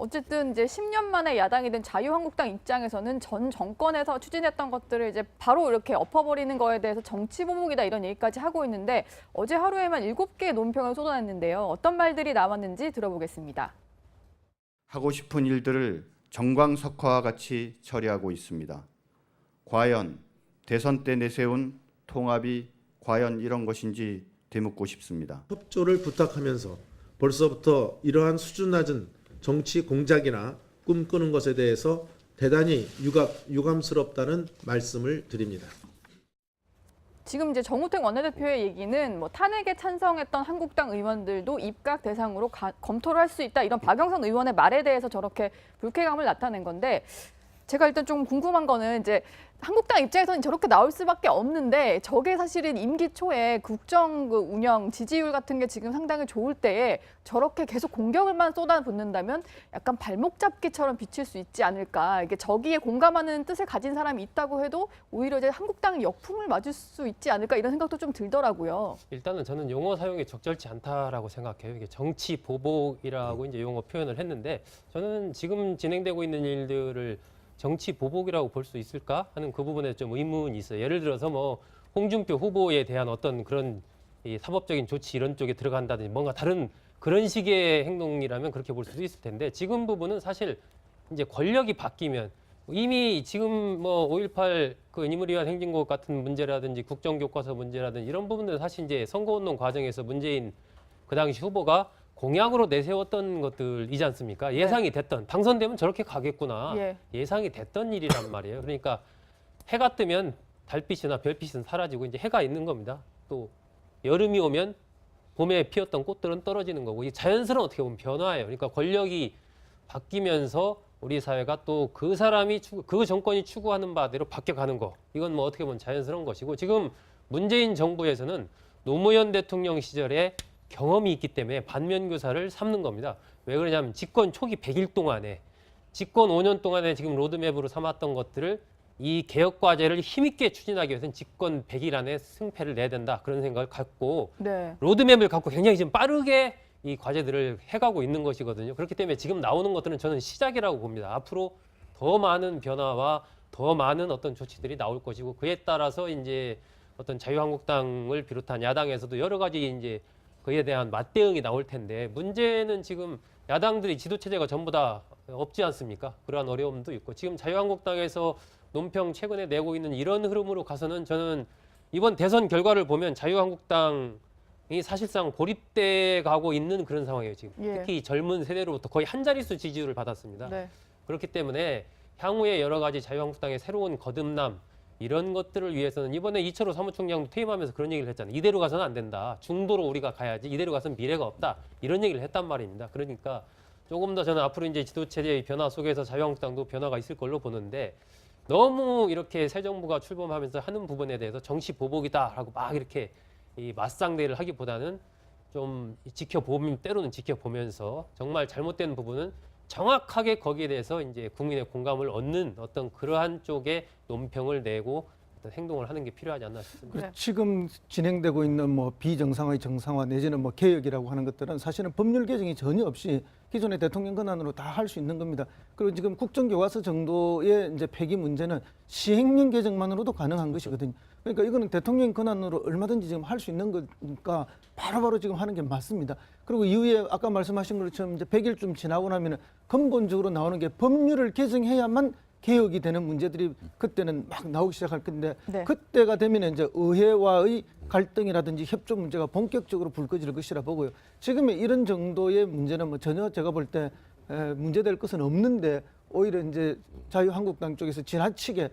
어쨌든 이제 10년 만에 야당이 된 자유한국당 입장에서는 전 정권에서 추진했던 것들을 이제 바로 이렇게 엎어버리는 거에 대해서 정치 보복이다 이런 얘기까지 하고 있는데 어제 하루에만 7개의 논평을 쏟아냈는데요. 어떤 말들이 나왔는지 들어보겠습니다. 하고 싶은 일들을 정광석화와 같이 처리하고 있습니다. 과연 대선 때 내세운 통합이 과연 이런 것인지 되묻고 싶습니다. 협조를 부탁하면서 벌써부터 이러한 수준 낮은 정치 공작이나 꿈꾸는 것에 대해서 대단히 유감스럽다는 말씀을 드립니다. 지금 이제 정우택 원내대표의 얘기는 뭐 탄핵에 찬성했던 한국당 의원들도 입각 대상으로 검토를 할 수 있다 이런 박영선 의원의 말에 대해서 저렇게 불쾌감을 나타낸 건데 제가 일단 좀 궁금한 거는 이제 한국당 입장에서는 저렇게 나올 수밖에 없는데 저게 사실은 임기 초에 국정 운영 지지율 같은 게 지금 상당히 좋을 때에 저렇게 계속 공격을만 쏟아붓는다면 약간 발목 잡기처럼 비칠 수 있지 않을까. 이게 저기에 공감하는 뜻을 가진 사람이 있다고 해도 오히려 이제 한국당이 역풍을 맞을 수 있지 않을까 이런 생각도 좀 들더라고요. 일단은 저는 용어 사용이 적절치 않다라고 생각해요. 이게 정치 보복이라고 이제 용어 표현을 했는데 저는 지금 진행되고 있는 일들을 정치 보복이라고 볼 수 있을까 하는 그 부분에 좀 의문이 있어요. 예를 들어서 뭐 홍준표 후보에 대한 어떤 그런 이 사법적인 조치 이런 쪽에 들어간다든지 뭔가 다른 그런 식의 행동이라면 그렇게 볼 수도 있을 텐데 지금 부분은 사실 이제 권력이 바뀌면 이미 지금 뭐 5.18 그 인물위한 행진곡 같은 문제라든지 국정교과서 문제라든지 이런 부분들은 사실 이제 선거운동 과정에서 문재인 그 당시 후보가 공약으로 내세웠던 것들이지 않습니까? 예상이 됐던, 당선되면 저렇게 가겠구나. 예상이 됐던 일이란 말이에요. 그러니까 해가 뜨면 달빛이나 별빛은 사라지고 이제 해가 있는 겁니다. 또 여름이 오면 봄에 피었던 꽃들은 떨어지는 거고 이 자연스러운 어떻게 보면 변화예요. 그러니까 권력이 바뀌면서 우리 사회가 또 그 사람이 그 정권이 추구하는 바대로 바뀌어가는 거. 이건 뭐 어떻게 보면 자연스러운 것이고 지금 문재인 정부에서는 노무현 대통령 시절에 경험이 있기 때문에 반면교사를 삼는 겁니다. 왜 그러냐면 집권 초기 100일 동안에 집권 5년 동안에 지금 로드맵으로 삼았던 것들을 이 개혁과제를 힘있게 추진하기 위해서는 집권 100일 안에 승패를 내야 된다. 그런 생각을 갖고 로드맵을 갖고 굉장히 지금 빠르게 이 과제들을 해가고 있는 것이거든요. 그렇기 때문에 지금 나오는 것들은 저는 시작이라고 봅니다. 앞으로 더 많은 변화와 더 많은 어떤 조치들이 나올 것이고 그에 따라서 이제 어떤 자유한국당을 비롯한 야당에서도 여러 가지 이제 그에 대한 맞대응이 나올 텐데 문제는 지금 야당들이 지도체제가 전부 다 없지 않습니까? 그러한 어려움도 있고 지금 자유한국당에서 논평 최근에 내고 있는 이런 흐름으로 가서는 저는 이번 대선 결과를 보면 자유한국당이 사실상 고립돼 가고 있는 그런 상황이에요. 지금 특히 젊은 세대로부터 거의 한 자릿수 지지율을 받았습니다. 그렇기 때문에 향후에 여러 가지 자유한국당의 새로운 거듭남 이런 것들을 위해서는 이번에 이철호 사무총장도 퇴임하면서 그런 얘기를 했잖아요. 이대로 가서는 안 된다. 중도로 우리가 가야지. 이대로 가서는 미래가 없다. 이런 얘기를 했단 말입니다. 그러니까 조금 더 저는 앞으로 이제 지도체제의 변화 속에서 자유한국당도 변화가 있을 걸로 보는데 너무 이렇게 새 정부가 출범하면서 하는 부분에 대해서 정치 보복이다라고 막 이렇게 이 맞상대를 하기보다는 좀 때로는 지켜보면서 정말 잘못된 부분은 정확하게 거기에 대해서 이제 국민의 공감을 얻는 어떤 그러한 쪽의 논평을 내고 어떤 행동을 하는 게 필요하지 않나 싶습니다. 지금 진행되고 있는 뭐 비정상의 정상화 내지는 뭐 개혁이라고 하는 것들은 사실은 법률 개정이 전혀 없이 기존의 대통령 권한으로 다 할 수 있는 겁니다. 그리고 지금 국정교과서 정도의 이제 폐기 문제는 시행령 개정만으로도 가능한 것이거든요. 그러니까 이거는 대통령 권한으로 얼마든지 지금 할 수 있는 거니까 바로바로 지금 하는 게 맞습니다. 그리고 이후에 아까 말씀하신 것처럼 이제 100일쯤 지나고 나면은 근본적으로 나오는 게 법률을 개정해야만 개혁이 되는 문제들이 그때는 막 나오기 시작할 건데 그때가 되면 이제 의회와의 갈등이라든지 협조 문제가 본격적으로 불거질 것이라 보고요. 지금의 이런 정도의 문제는 뭐 전혀 제가 볼 때 문제될 것은 없는데 오히려 이제 자유한국당 쪽에서 지나치게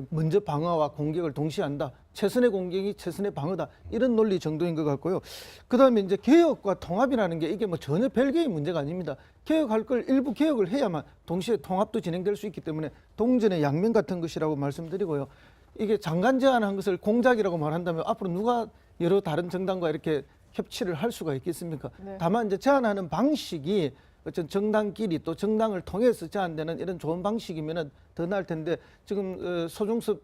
먼저 방어와 공격을 동시에 한다. 최선의 공격이 최선의 방어다. 이런 논리 정도인 것 같고요. 그다음에 이제 개혁과 통합이라는 게 이게 뭐 전혀 별개의 문제가 아닙니다. 개혁할 걸 일부 개혁을 해야만 동시에 통합도 진행될 수 있기 때문에 동전의 양면 같은 것이라고 말씀드리고요. 이게 장관 제안한 것을 공작이라고 말한다면 앞으로 누가 여러 다른 정당과 이렇게 협치를 할 수가 있겠습니까? 다만 이제 제안하는 방식이 어떤 정당끼리 또 정당을 통해서 제안되는 이런 좋은 방식이면은 더 나을 텐데 지금 소중섭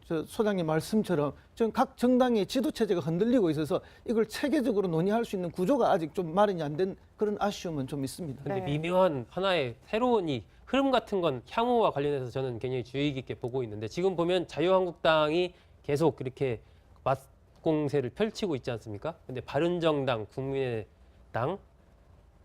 저 소장님 말씀처럼 지금 각 정당의 지도 체제가 흔들리고 있어서 이걸 체계적으로 논의할 수 있는 구조가 아직 좀 마련이 안 된 그런 아쉬움은 좀 있습니다. 근데 네. 미묘한 하나의 새로운 이 흐름 같은 건 향후와 관련해서 저는 굉장히 주의 깊게 보고 있는데 지금 보면 자유한국당이 계속 이렇게 맞공세를 펼치고 있지 않습니까? 근데 바른정당, 국민의당,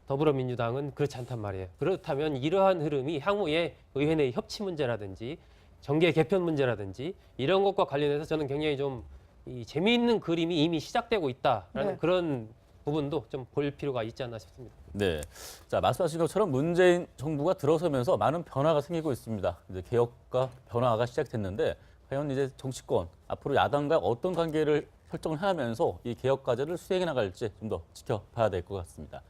더불어민주당은 그렇지 않단 말이에요. 그렇다면 이러한 흐름이 향후에 의회 내 협치 문제라든지 정계 개편 문제라든지 이런 것과 관련해서 저는 굉장히 좀 이 재미있는 그림이 이미 시작되고 있다라는 네. 그런 부분도 좀 볼 필요가 있지 않나 싶습니다. 네. 자, 말씀하신 것처럼 문재인 정부가 들어서면서 많은 변화가 생기고 있습니다. 이제 개혁과 변화가 시작됐는데 과연 이제 정치권 앞으로 야당과 어떤 관계를 설정을 하면서 이 개혁 과제를 수행해 나갈지 좀 더 지켜봐야 될 것 같습니다.